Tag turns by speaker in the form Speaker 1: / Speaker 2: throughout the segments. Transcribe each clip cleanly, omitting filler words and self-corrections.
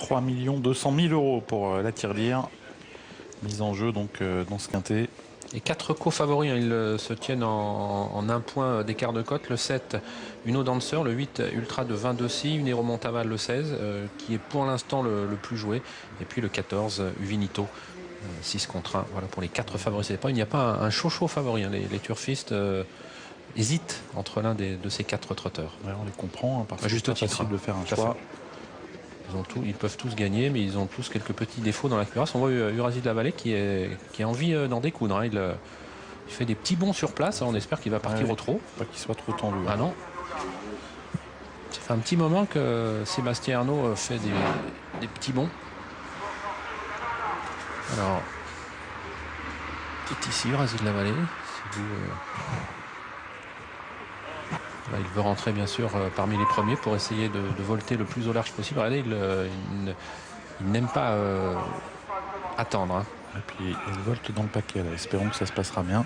Speaker 1: 3 200 000 € pour la tirelire. Mise en jeu donc dans ce quintet.
Speaker 2: Et 4 co-favoris, hein, ils se tiennent en un point d'écart de cote. Le 7, Uno Dancer, le 8, Ultra de 22-6, Unero Montaval, le 16, qui est pour l'instant le plus joué. Et puis le 14, Uvinito, 6 contre 1. Voilà pour les 4 favoris. Il n'y a pas un chaud favori. Hein. Les turfistes hésitent entre l'un de ces 4 trotteurs.
Speaker 1: Ouais, on les comprend, hein, parce que
Speaker 2: juste
Speaker 1: c'est facile de faire un choix.
Speaker 2: Ils peuvent tous gagner, mais ils ont tous quelques petits défauts dans la cuirasse. On voit Urasie de la Vallée qui a envie d'en découdre. Hein. Il fait des petits bonds sur place. On espère qu'il va partir au trot.
Speaker 1: Pas qu'il soit trop tendu.
Speaker 2: Ah non. Ça fait un petit moment que Sébastien Arnaud fait des petits bonds. Alors, c'est ici Urasie de la Vallée. Si vous, là, il veut rentrer bien sûr parmi les premiers pour essayer de volter le plus au large possible. Regardez, il n'aime pas attendre. Hein.
Speaker 1: Et puis il volte dans le paquet. Là. Espérons que ça se passera bien.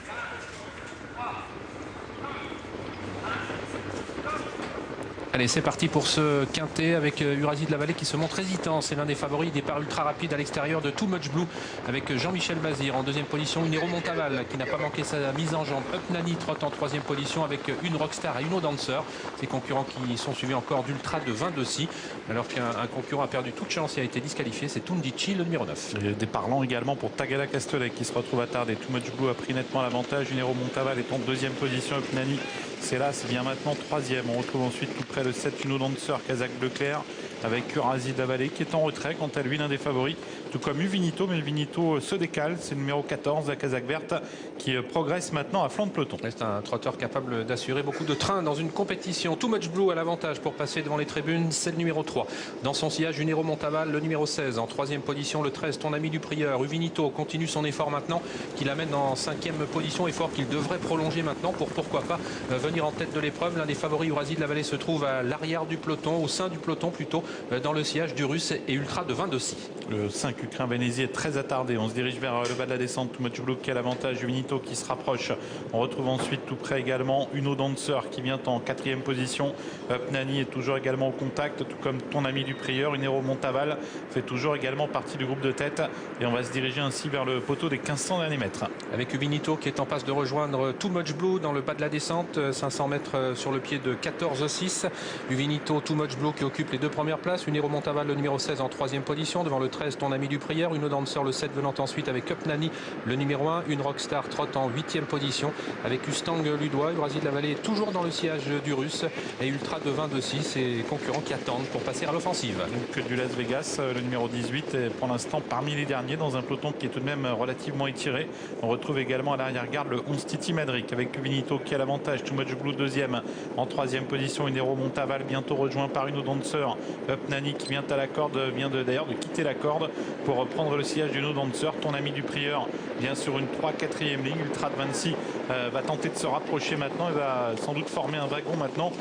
Speaker 2: Allez, c'est parti pour ce quintet avec Urasie de la Vallée qui se montre hésitant. C'est l'un des favoris. Départ ultra rapide à l'extérieur de Too Much Blue avec Jean-Michel Bazir en deuxième position. Unero Montaval qui n'a pas manqué sa mise en jambe. Up Nani trotte en troisième position avec une Rockstar et Uno Dancer. Ces concurrents qui sont suivis encore d'Ultra de 22-6. Alors qu'un concurrent a perdu toute chance et a été disqualifié, c'est Tundici, le numéro 9.
Speaker 1: Et des parlants également pour Tagada Castellet qui se retrouve à tarder. Too Much Blue a pris nettement l'avantage. Unero Montaval est en deuxième position. Up Nani, c'est là, c'est bien maintenant troisième. On retrouve ensuite tout près le 7 Uno Dancer, Kazakh Bleu Clair, avec Urasie de la Vallée qui est en retrait. Quant à lui, l'un des favoris, tout comme Uvinito, mais Uvinito se décale. C'est le numéro 14, la Kazakh Verte, qui progresse maintenant à flanc de peloton.
Speaker 2: C'est un trotteur capable d'assurer beaucoup de trains dans une compétition. Too Much Blue à l'avantage pour passer devant les tribunes. C'est le numéro 3. Dans son sillage, Unero Montaval, le numéro 16. En troisième position, le 13, Ton Ami du Prieur. Uvinito continue son effort maintenant, qui l'amène en cinquième position. Effort qu'il devrait prolonger maintenant pour pourquoi pas venir en tête de l'épreuve. L'un des favoris, Urasie de la Vallée, se trouve à l'arrière du peloton, au sein du peloton plutôt, dans le sillage du Russe et Ultra de 22-6.
Speaker 1: Le 5 Ukrain Vénézi est très attardé. On se dirige vers le bas de la descente. Too Much Blue qui a l'avantage. Uvinito qui se rapproche. On retrouve ensuite tout près également Uno Dancer qui vient en quatrième position. Up Nani est toujours également au contact, tout comme Ton Ami du Prieur. Unero Montaval fait toujours également partie du groupe de tête. Et on va se diriger ainsi vers le poteau des 1500 derniers mètres.
Speaker 2: Avec Uvinito qui est en passe de rejoindre Too Much Blue dans le bas de la descente. 500 mètres sur le pied de 14-6. Uvinito, Too Much Blue qui occupe les deux premières places. Unero Montaval, le numéro 16 en troisième position. Devant le 13, Ton Ami du Prieur. Uno Dancer, le 7 venant ensuite avec Up Nani, le numéro 1. Une Rockstar trotte en huitième position avec Ustang Ludois. Urasie de la Vallée est toujours dans le sillage du Russe. Et Ultra de 22-6 et concurrents qui attendent pour passer à l'offensive.
Speaker 1: Donc du Las Vegas, le numéro 18 est pour l'instant parmi les derniers dans un peloton qui est tout de même relativement étiré. On retrouve également à l'arrière-garde le 11 Titi Madric avec Uvinito qui a l'avantage. Too Much Blue deuxième. En troisième position, Unero Montaval bientôt rejoint par Uno Dancer. Up Nani qui vient à la corde, vient d'ailleurs de quitter la corde pour prendre le sillage d'Uno Dancer. Ton Ami du Prieur vient sur une 3-4e ligne. Ultra de 26 va tenter de se rapprocher maintenant. Il va sans doute former un wagon maintenant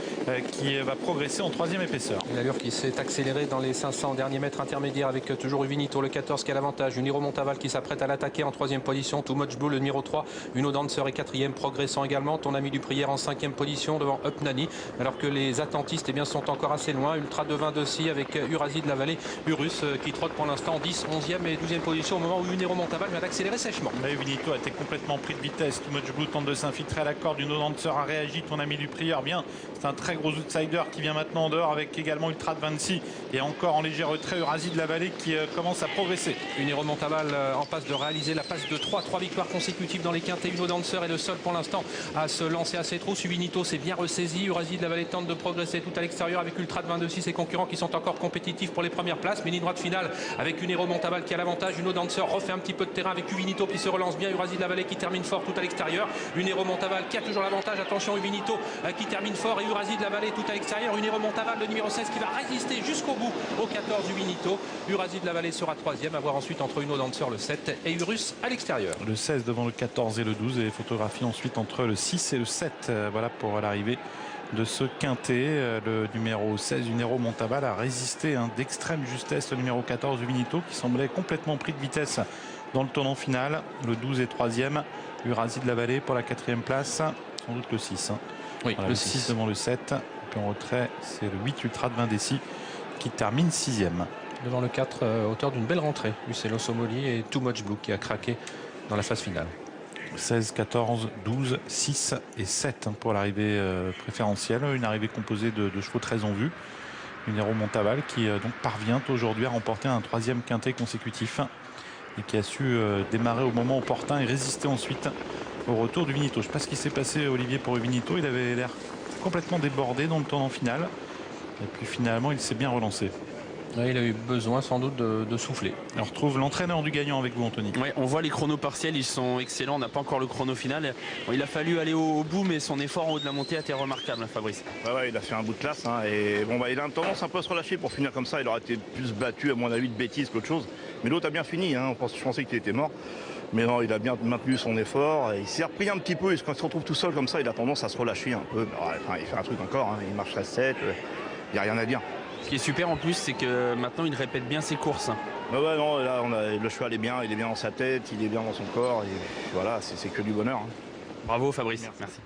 Speaker 1: qui va progresser en troisième épaisseur.
Speaker 2: L'allure qui s'est accélérée dans les 500 derniers mètres intermédiaires avec toujours Uvinito, le 14 qui a l'avantage. Unero Montaval qui s'apprête à l'attaquer en troisième position. Too Much Blue, le numéro 3. Uno Dancer est quatrième, progressant également. Ton Ami du Prieur en cinquième position devant Up Nani. Alors que les attentistes sont encore assez loin. Ultra de 22 avec Urasie de la Vallée. Urus qui trotte pour l'instant 10, 11e et 12e position au moment où Unero Montaval vient d'accélérer sèchement.
Speaker 1: Mais Uvinito a été complètement pris de vitesse. Too Much Blue tente de s'infiltrer à la corde. Uno Dancer a réagi. Ton Ami du Prieur bien. C'est un très gros outsider qui vient maintenant en dehors avec également Ultra de 26 et encore en léger retrait Urasie de la Vallée qui commence à progresser.
Speaker 2: Unero Montaval en passe de réaliser la passe de 3 victoires consécutives dans les quintés. Uno Dancer est le seul pour l'instant à se lancer à ses trousses. Uvinito s'est bien ressaisi. Urasie de la Vallée tente de progresser tout à l'extérieur avec Ultra de 22 et concurrents qui sont encore compétitifs pour les premières places. Mais ligne droite finale avec Unero Montaval qui a l'avantage. Uno Dancer refait un petit peu de terrain avec Uvinito qui se relance bien. Urasie de la Vallée qui termine fort tout à l'extérieur. Unero Montaval qui a toujours l'avantage. Attention Uvinito qui termine fort et Urasie de la Vallée tout à l'extérieur. Unero Montaval le numéro 16 qui va résister jusqu'au bout au 14 Uvinito. Urasie de la Vallée sera troisième, à voir ensuite entre Uno Dancer le 7 et Urus à l'extérieur.
Speaker 1: Le 16 devant le 14 et le 12 et photographie ensuite entre le 6 et le 7. Voilà pour l'arrivée de ce quintet. Le numéro 16 Unero Montaval a résisté d'extrême justesse le numéro 14 Uvinito qui semblait complètement pris de vitesse dans le tournant final. Le 12 est troisième. Urasie de la Vallée pour la quatrième place. Sans doute le 6.
Speaker 2: Oui,
Speaker 1: voilà, le 6 devant le 7. Et puis en retrait, c'est le 8 Ultra de 20 décis qui termine 6e.
Speaker 2: devant le 4, auteur d'une belle rentrée. Uccello Somoli et Too Much Blue qui a craqué dans la phase finale.
Speaker 1: 16, 14, 12, 6 et 7 pour l'arrivée préférentielle. Une arrivée composée de chevaux très en vue. Minero Montaval qui donc parvient aujourd'hui à remporter un 3e quintet consécutif et qui a su démarrer au moment opportun et résister ensuite au retour du Vinito. Je ne sais pas ce qui s'est passé, Olivier, pour Vinito. Il avait l'air complètement débordé dans le tournant final. Et puis finalement, il s'est bien relancé.
Speaker 2: Ouais, il a eu besoin sans doute de souffler.
Speaker 1: On retrouve l'entraîneur du gagnant avec vous, Anthony.
Speaker 3: Ouais, on voit les chronos partiels, ils sont excellents. On n'a pas encore le chrono final. Bon, il a fallu aller au bout, mais son effort en haut de la montée a été remarquable, hein, Fabrice.
Speaker 4: Ouais, il a fait un bout de classe. Hein, et bon, il a une tendance un peu à se relâcher pour finir comme ça. Il aurait été plus battu, à mon avis, de bêtises qu'autre chose. Mais l'autre a bien fini. Hein, je pensais qu'il était mort. Mais non, il a bien maintenu son effort. Il s'est repris un petit peu. Et quand il se retrouve tout seul comme ça, il a tendance à se relâcher un peu. Enfin, il fait un truc encore. Hein, il marche à 7. Il n'y a rien à dire.
Speaker 3: Ce qui est super en plus, c'est que maintenant il répète bien ses courses.
Speaker 4: Ouais, non, là, le cheval est bien dans sa tête, il est bien dans son corps. Et voilà, c'est que du bonheur. Hein.
Speaker 3: Bravo Fabrice. Merci.